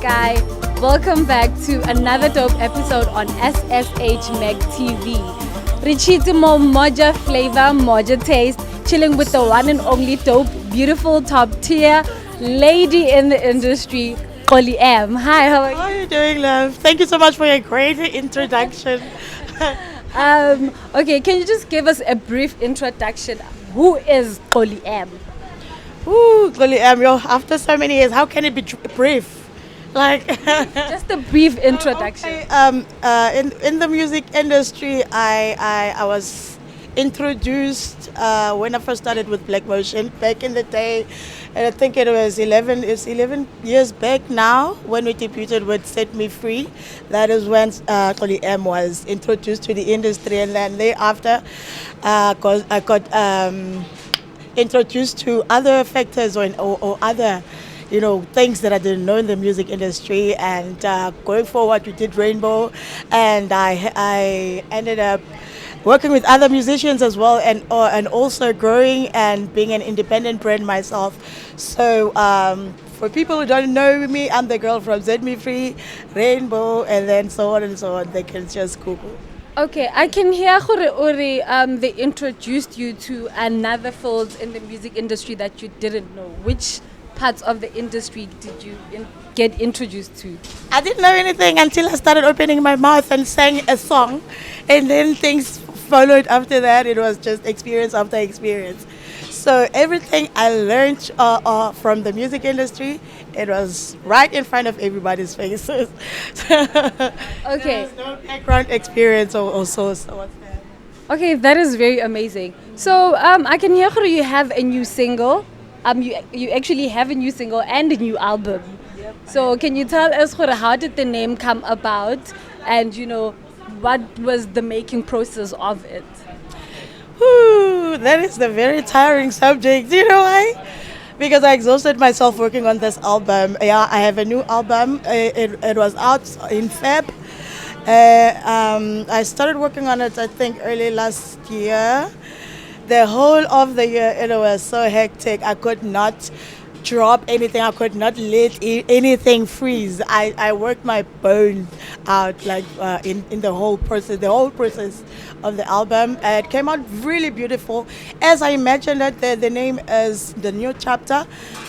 Sky. Welcome back to another dope episode on Sshmagtv. Richitimo Moja flavor, Moja taste, chilling with the one and only dope, beautiful, top tier lady in the industry, Xoli M. Hi, how are you? How are you doing, love? Thank you so much for your great introduction. Okay, can you just give us a brief introduction? Who is Xoli M? Ooh, Xoli M, yo, after so many years, how can it be brief? Like, Just a brief introduction. okay, in the music industry, I was introduced when I first started with Black Motion back in the day. And I think it's 11 years back now when we debuted with Set Me Free. That is when Xoli M was introduced to the industry, and then thereafter, I got introduced to other factors or other, things that I didn't know in the music industry. And going forward, we did Rainbow, and I ended up working with other musicians as well, and also growing and being an independent brand myself. So for people who don't know me, I'm the girl from Set Me Free, Rainbow, and then so on and so on. They can just Google. Okay, I can hear Uri, they introduced you to another field in the music industry that you didn't know. Which parts of the industry did you get introduced to? I didn't know anything until I started opening my mouth and sang a song, and then things followed after that. It was just experience after experience. So everything I learned from the music industry, it was right in front of everybody's faces. Okay. There was no background experience or so what's that? Okay, that is very amazing. So I can hear you have a new single. You actually have a new single and a new album. Yep. So can you tell us how did the name come about, and what was the making process of it? Whew, that is the very tiring subject. You know why? Because I exhausted myself working on this album. Yeah, I have a new album. It was out in Feb. I started working on it, I think, early last year. The whole of the year, it was so hectic. I could not drop anything. I could not let anything freeze. I worked my bones out, like in the whole process of the album. It came out really beautiful. As I mentioned it, the name is The New Chapter.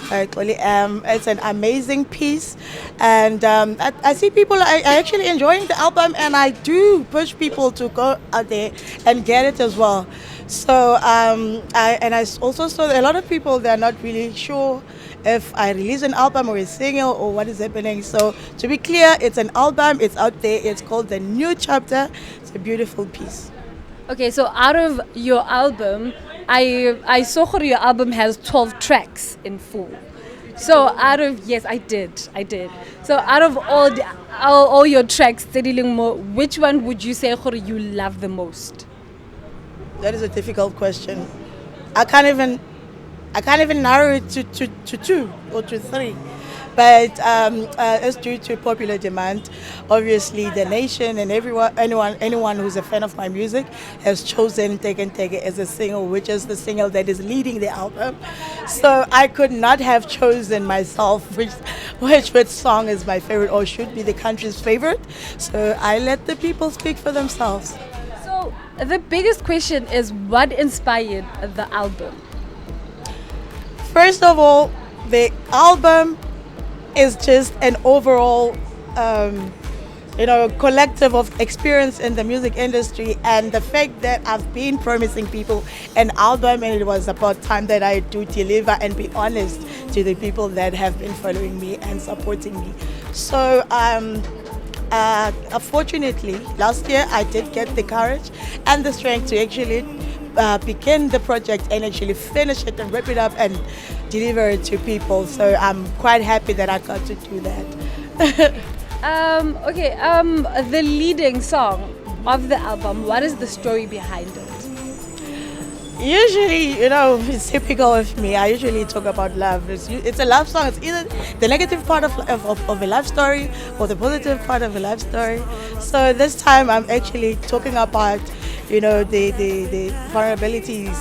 Xoli M. It's an amazing piece, and I see people are actually enjoying the album, and I do push people to go out there and get it as well. So I also saw a lot of people, they're not really sure if I release an album or a single or what is happening. So to be clear, it's an album, it's out there, it's called The New Chapter. It's a beautiful piece. Okay, so out of your album, I saw your album has 12 tracks in full. So yes, I did. So out of all your tracks, which one would you say you love the most? That is a difficult question. I can't even narrow it to two or to three. But it's due to popular demand. Obviously, the nation and anyone who's a fan of my music has chosen Take It as a single, which is the single that is leading the album. So I could not have chosen myself which song is my favorite or should be the country's favorite. So I let the people speak for themselves. So the biggest question is, what inspired the album? First of all, the album is just an overall, collective of experience in the music industry, and the fact that I've been promising people an album, and it was about time that I do deliver and be honest to the people that have been following me and supporting me. So fortunately, last year I did get the courage and the strength to actually begin the project and actually finish it and wrap it up and deliver it to people. So I'm quite happy that I got to do that. The leading song of the album, what is the story behind it? Usually, it's typical of me. I usually talk about love. It's a love song. It's either the negative part of a love story or the positive part of a love story. So this time I'm actually talking about, the vulnerabilities,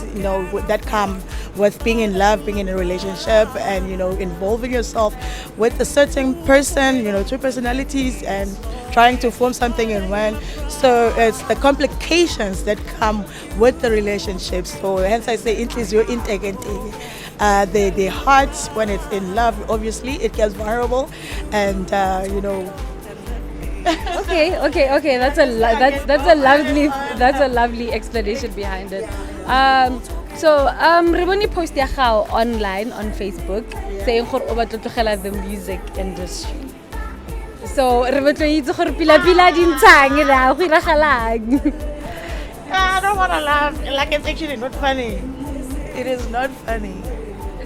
that come with being in love, being in a relationship, and involving yourself with a certain person, two personalities, and trying to form something in one. So it's the complications that come with the relationship. So hence I say it is your integrity. The heart, when it's in love, obviously it gets vulnerable, and Okay. That's a lovely explanation behind it. Re bone post ya gago online on Facebook saying gore o batla tlogela the music industry. So re batla itse gore pila dintshang ra go iragalang. I don't want to laugh. Like, it's actually not funny. It is not funny.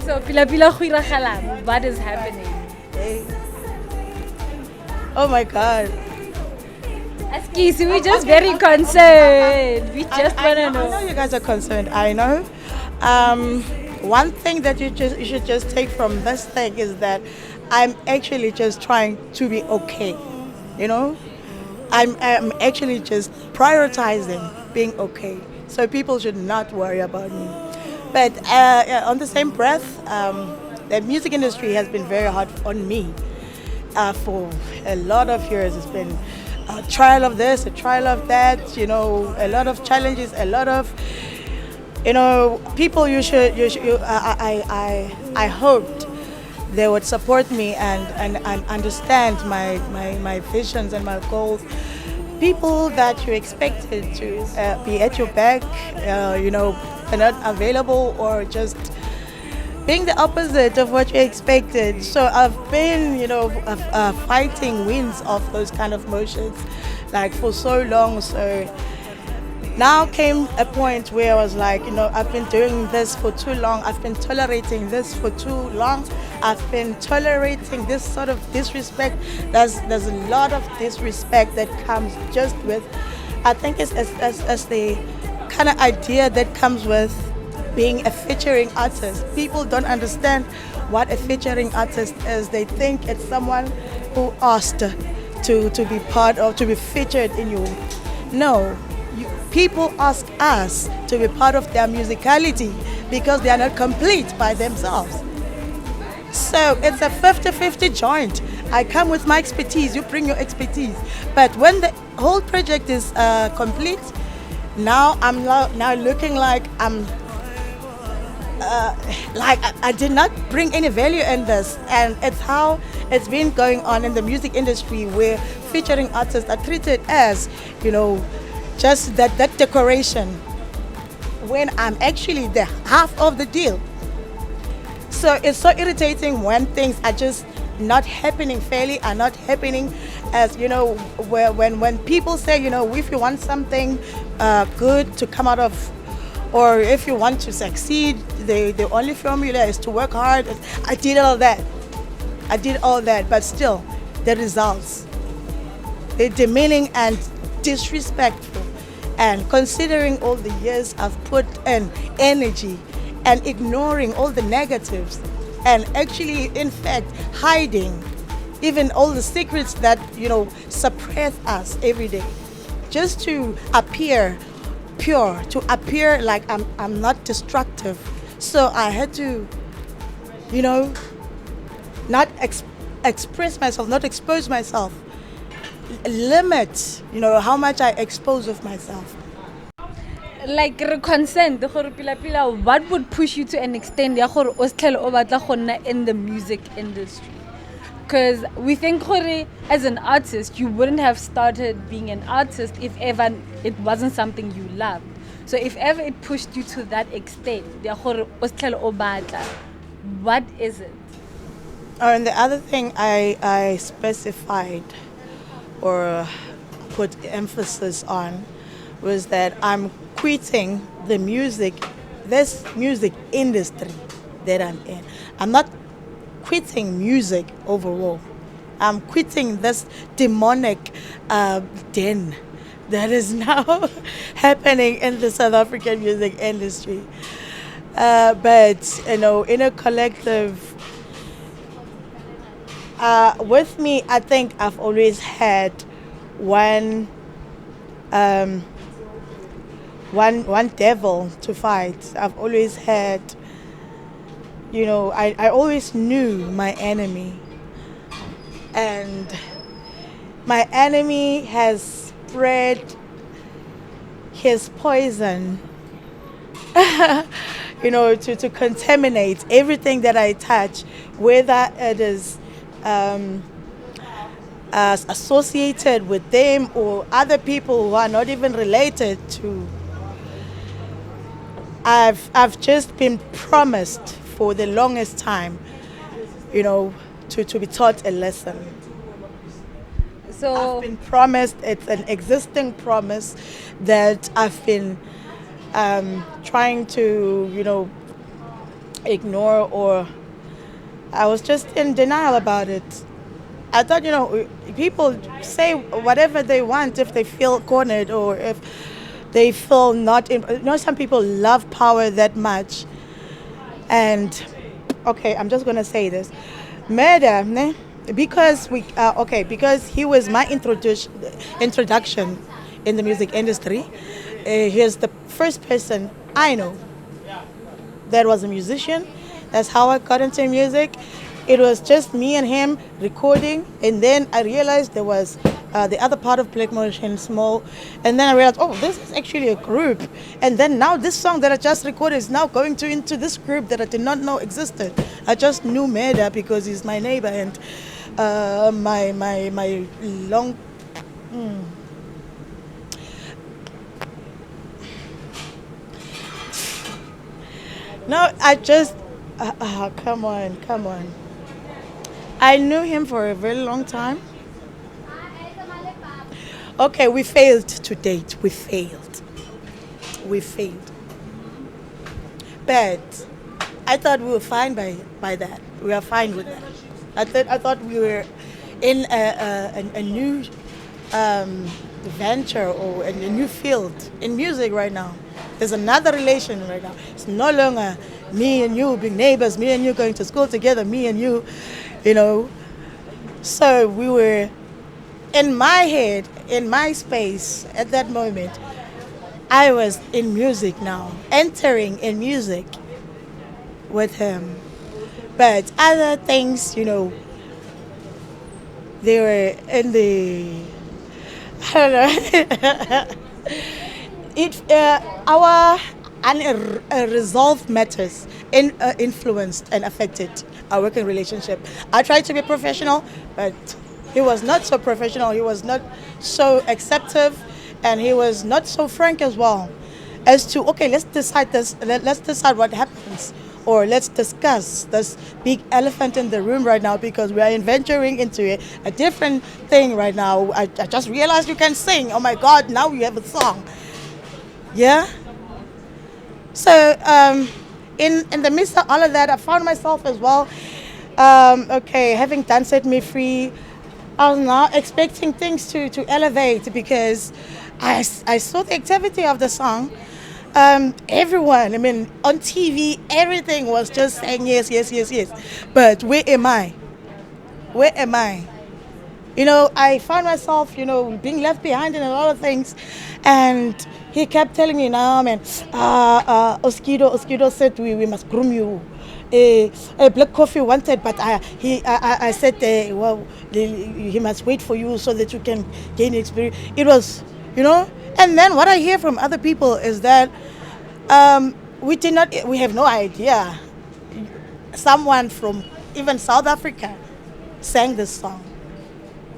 So pila go iragalang. What is happening? Hey. Oh my God. Excuse, we're just very concerned. We just want to know. I know you guys are concerned. I know. One thing that you should just take from this thing is that I'm actually just trying to be okay. I'm actually just prioritizing being okay. So people should not worry about me. But on the same breath, the music industry has been very hard on me for a lot of years. It's been a trial of this, a trial of that, a lot of challenges, a lot of, people I hoped they would support me and understand my visions and my goals. People that you expected to be at your back, are not available, or just being the opposite of what you expected. So I've been, fighting winds of those kind of motions, like for so long. So now came a point where I was like, I've been doing this for too long. I've been tolerating this for too long. I've been tolerating this sort of disrespect. There's a lot of disrespect that comes just with, I think it's as the kind of idea that comes with being a featuring artist. People don't understand what a featuring artist is. They think it's someone who asked to be part of, to be featured in you. No, people ask us to be part of their musicality because they are not complete by themselves. So it's a 50-50 joint. I come with my expertise, you bring your expertise. But when the whole project is complete, now I'm now looking like I did not bring any value in this. And it's how it's been going on in the music industry, where featuring artists are treated as, just that decoration, when I'm actually the half of the deal. So it's so irritating when things are just not happening fairly, are not happening as, when people say, if you want something good to come out of, or if you want to succeed, the only formula is to work hard. I did all that, but still, the results, they're demeaning and disrespectful. And considering all the years I've put in energy and ignoring all the negatives, and actually, in fact, hiding even all the secrets that, suppress us every day, just to appear pure, to appear like I'm not destructive. So I had to, not express myself, not expose myself, limit, how much I expose of myself. Like consent, what would push you to an extent in the music industry? Because we think as an artist, you wouldn't have started being an artist if ever it wasn't something you loved. So if ever it pushed you to that extent, what is it? And the other thing I specified or put emphasis on was that I'm quitting this music industry that I'm in. I'm not quitting music overall. I'm quitting this demonic den that is now happening in the South African music industry. But, in a collective, with me, I think I've always had one devil to fight. I've always had I always knew my enemy. And my enemy has spread his poison, to contaminate everything that I touch, whether it is associated with them or other people who are not even related to. I've just been promised for the longest time, to be taught a lesson. So I've been promised, it's an existing promise that I've been trying to, ignore, or I was just in denial about it. I thought, people say whatever they want if they feel cornered or if they feel not in. Some people love power that much. And, okay, I'm just going to say this. Murder, ne? Because because he was my introduction in the music industry. He's the first person I know that was a musician. That's how I got into music. It was just me and him recording, and then I realized there was the other part of Black Motion, Small, and then I realized, oh, this is actually a group. And then now this song that I just recorded is now going into this group that I did not know existed. I just knew Meda because he's my neighbor and my long. No, I just come on. I knew him for a very long time. Okay, we failed to date. We failed. But I thought we were fine by that. We were fine with that. I thought we were in a new venture or a new field in music right now. There's another relation right now. It's no longer me and you being neighbors, me and you going to school together, me and you, So we were, in my head, in my space at that moment, I was in music now, entering in music with him. But other things, they were in the, I don't know. Our unresolved matters influenced and affected our working relationship. I tried to be professional, but he was not so professional. He was not so acceptive, and he was not so frank as well. As to, okay, let's decide this. Let's decide what happens, or let's discuss this big elephant in the room right now, because we are venturing into a different thing right now. I just realized you can sing. Oh my God! Now you have a song. Yeah. So in the midst of all of that, I found myself as well. Having done Set Me Free, I was now expecting things to elevate, because I saw the activity of the song. Everyone, on TV, everything was just saying yes. But where am I? I found myself, being left behind in a lot of things. And he kept telling me, "Nah, man, Oskido said we must groom you. Black Coffee wanted, but I said, he must wait for you so that you can gain experience." It was, and then what I hear from other people is that we have no idea. Someone from even South Africa sang this song.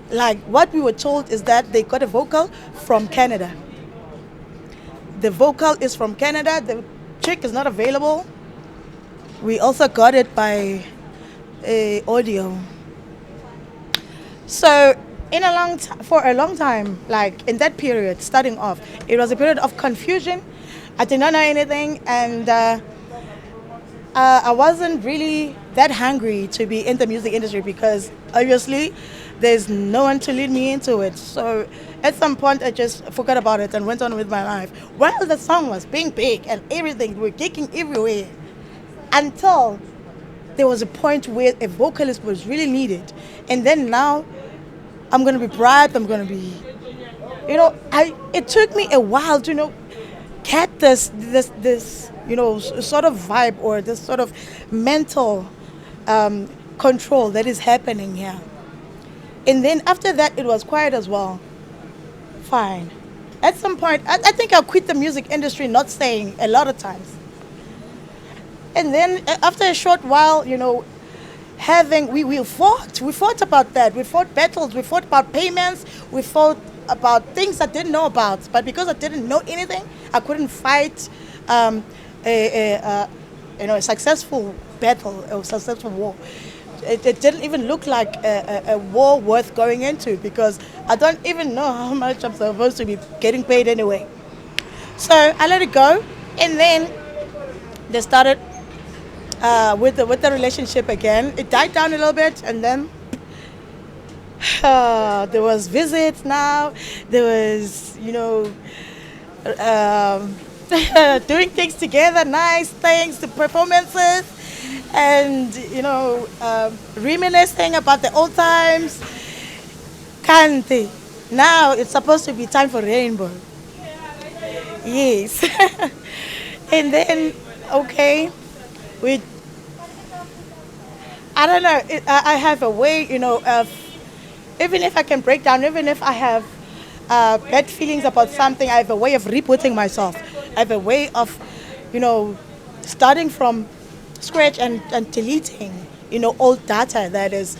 Like, what we were told is that they got a vocal from Canada. The vocal is from Canada. The chick is not available. We also got it by audio. So for a long time, like in that period, starting off, it was a period of confusion. I did not know anything, and I wasn't really that hungry to be in the music industry, because obviously there's no one to lead me into it. So at some point I just forgot about it and went on with my life. While the song was being big and everything, we were gigging everywhere, until there was a point where a vocalist was really needed. And then now I'm going to be bribed, I'm going to be, it took me a while to get this sort of vibe or this sort of mental control that is happening here. And then after that, it was quiet as well. Fine. At some point, I think I quit the music industry, not saying a lot of times. And then after a short while, we fought about that. We fought battles. We fought about payments. We fought about things I didn't know about. But because I didn't know anything, I couldn't fight a successful battle, a successful war. It didn't even look like a war worth going into because I don't even know how much I'm supposed to be getting paid anyway. So I let it go, and then they started with the relationship again. It died down a little bit, and then there was visits now. There was doing things together, nice things, the performances, and reminiscing about the old times. Kanti. Now it's supposed to be time for rainbow. Yes. And then okay, we. I don't know. I have a way, of even if I can break down, even if I have bad feelings about something, I have a way of rebooting myself. I have a way of, starting from scratch and deleting, old data that is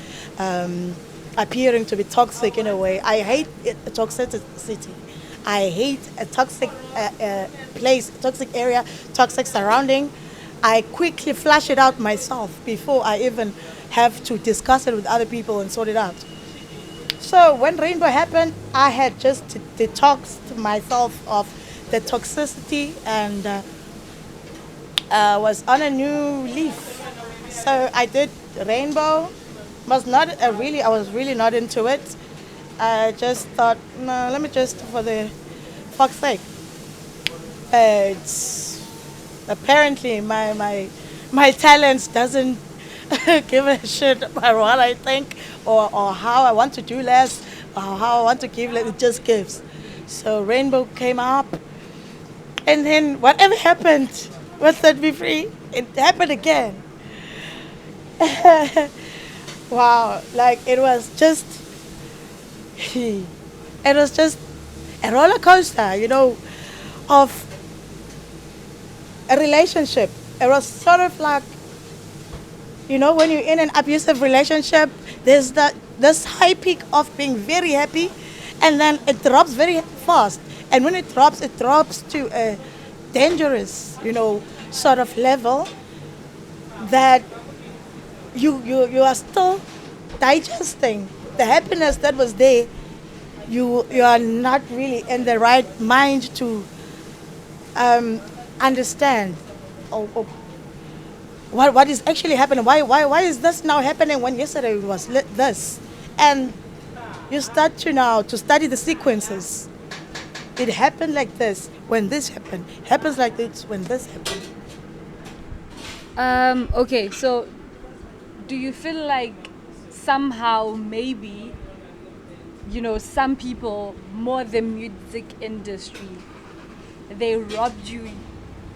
appearing to be toxic in a way. I hate toxicity. I hate a toxic place, toxic area, toxic surrounding. I quickly flush it out myself before I even have to discuss it with other people and sort it out. So when Rainbow happened, I had just detoxed myself of the toxicity and was on a new leaf. So I did Rainbow. I was really not into it. I just thought, no, let me just, for the fuck's sake. But apparently my talents doesn't give a shit about what I think or how I want to do less or how I want to give less. It just gives. So Rainbow came up, and then whatever happened with Set Me Free, it happened again. Wow, like it was just a roller coaster, of a relationship. It was sort of like, when you're in an abusive relationship, there's this high peak of being very happy, and then it drops very fast. And when it drops to a dangerous, sort of level that you are still digesting the happiness that was there. You are not really in the right mind to understand what is actually happening. Why is this now happening when yesterday it was this? And you start to study the sequences. It happened like this when this happened. Happens like this when this happened. Okay, so do you feel like somehow maybe some people, more the music industry, they robbed you,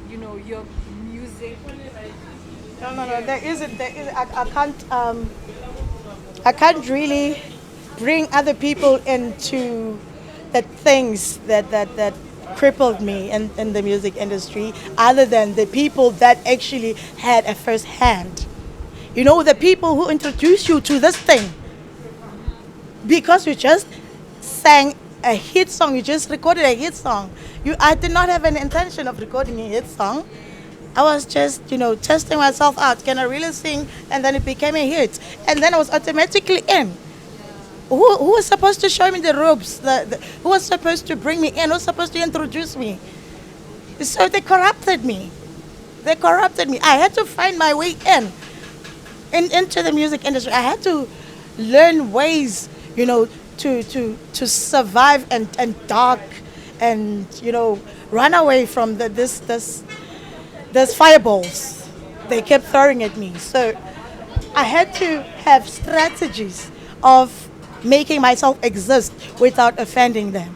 your music? No. There isn't. I can't really bring other people into the things that crippled me in the music industry, other than the people that actually had a first hand. The people who introduced you to this thing. Because you just sang a hit song, you just recorded a hit song. I did not have an intention of recording a hit song. I was just, testing myself out. Can I really sing? And then it became a hit. And then I was automatically in. Who was supposed to show me the ropes? Who was supposed to bring me in? Who was supposed to introduce me? So they corrupted me. I had to find my way into the music industry. I had to learn ways, to survive and dark and, run away from this fireballs they kept throwing at me. So I had to have strategies of making myself exist without offending them.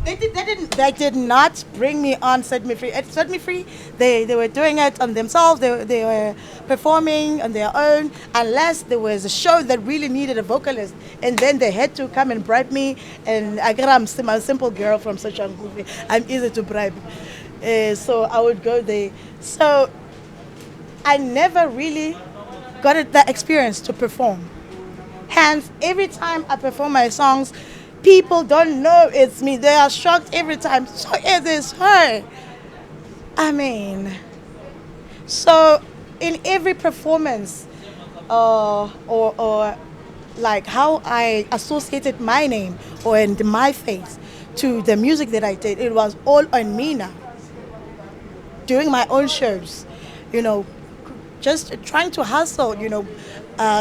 They did not bring me on Set Me Free. At Set Me Free, they were doing it on themselves. They were performing on their own, unless there was a show that really needed a vocalist, and then they had to come and bribe me. And I'm a simple girl from Sshmagtv. I'm easy to bribe, so I would go there. So I never really got that experience to perform. Hence, every time I perform my songs, people don't know it's me. They are shocked every time. So it is her. I mean, so in every performance, or like how I associated my name or and my face to the music that I did, it was all on me now. Doing my own shows, you know, just trying to hustle,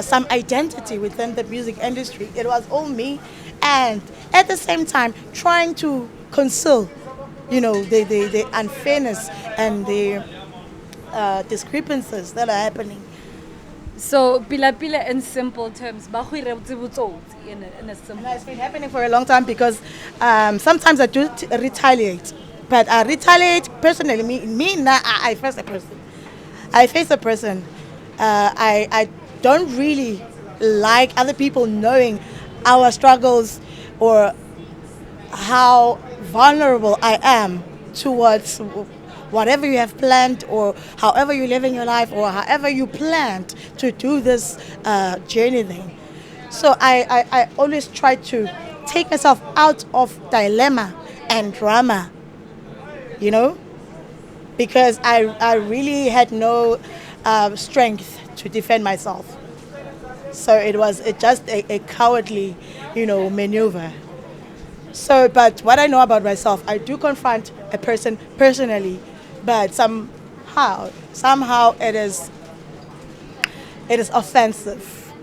some identity within the music industry. It was all me, and at the same time trying to conceal, the unfairness and the discrepancies that are happening. So, pila pila in simple terms, ba go ira botsotsi in a simple. And it's been happening for a long time because sometimes I do retaliate, but I retaliate personally. Me now, I face a person. I face a person. I don't really like other people knowing our struggles or how vulnerable I am towards whatever you have planned, or however you're living your life, or however you planned to do this journey thing. So I always try to take myself out of dilemma and drama, because I really had no strength to defend myself. So it was just a cowardly, maneuver. So, but what I know about myself, I do confront a person personally, but somehow it is offensive,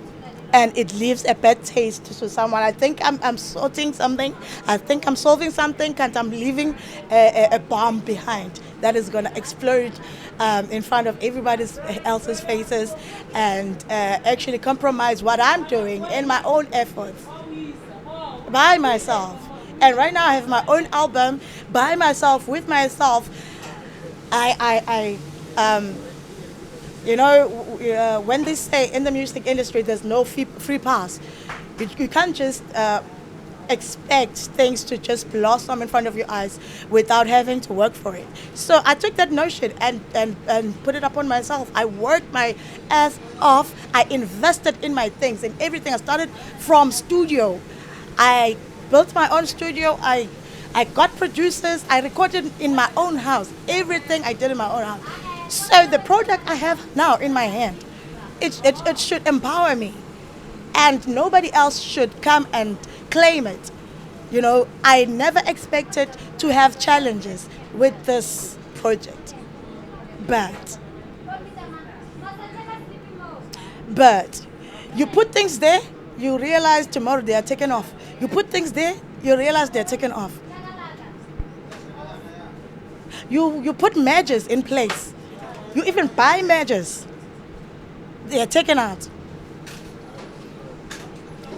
and it leaves a bad taste to someone. I think I'm sorting something. I think I'm solving something, and I'm leaving a bomb behind that is going to explode in front of everybody else's faces, and actually compromise what I'm doing in my own efforts by myself. And right now I have my own album by myself, with myself. When they say in the music industry there's no free pass, you can't just expect things to just blossom in front of your eyes without having to work for it. So I took that notion and put it upon myself. I worked my ass off. I invested in my things and everything. I started from studio. I built my own studio. I got producers. I recorded in my own house. Everything I did in my own house. So the product I have now in my hand, it should empower me, and nobody else should come and claim it. I never expected to have challenges with this project, but you put things there, you realize tomorrow they are taken off. You put things there, you realize they're taken off. You put measures in place. You even buy measures. They are taken out.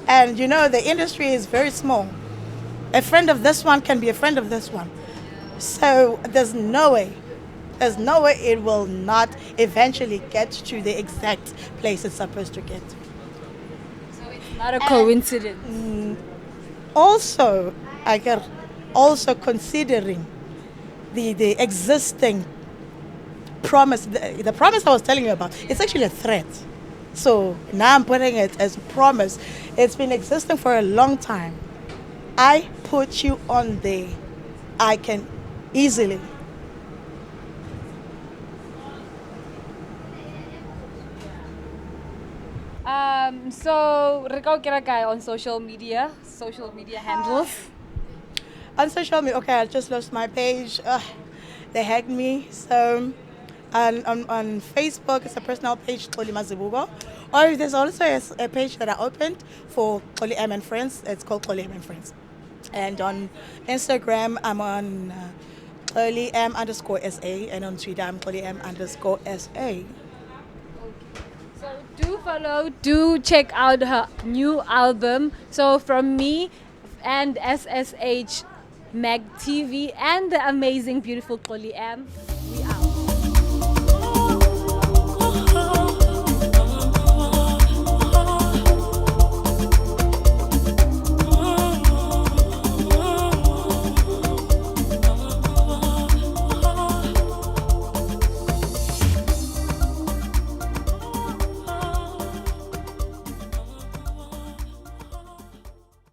And the industry is very small. A friend of this one can be a friend of this one. So there's no way it will not eventually get to the exact place it's supposed to get to. So it's not a coincidence. Also, considering the existing promise, the promise I was telling you about, it's actually a threat. So now I'm putting it as a promise. It's been existing for a long time. I put you on there. I can easily. So Rico Kirakai on social media handles. On social media, okay, I just lost my page. They hacked me. So on Facebook, it's a personal page, Xoli Mazibuko. Or there's also a page that I opened for Xoli M and Friends. It's called Xoli M and Friends. And on Instagram, I'm on Xoli M_SA, and on Twitter, I'm Xoli M_SA. So do follow, do check out her new album. So from me and SSH Meg TV, and the amazing, beautiful Xoli M. We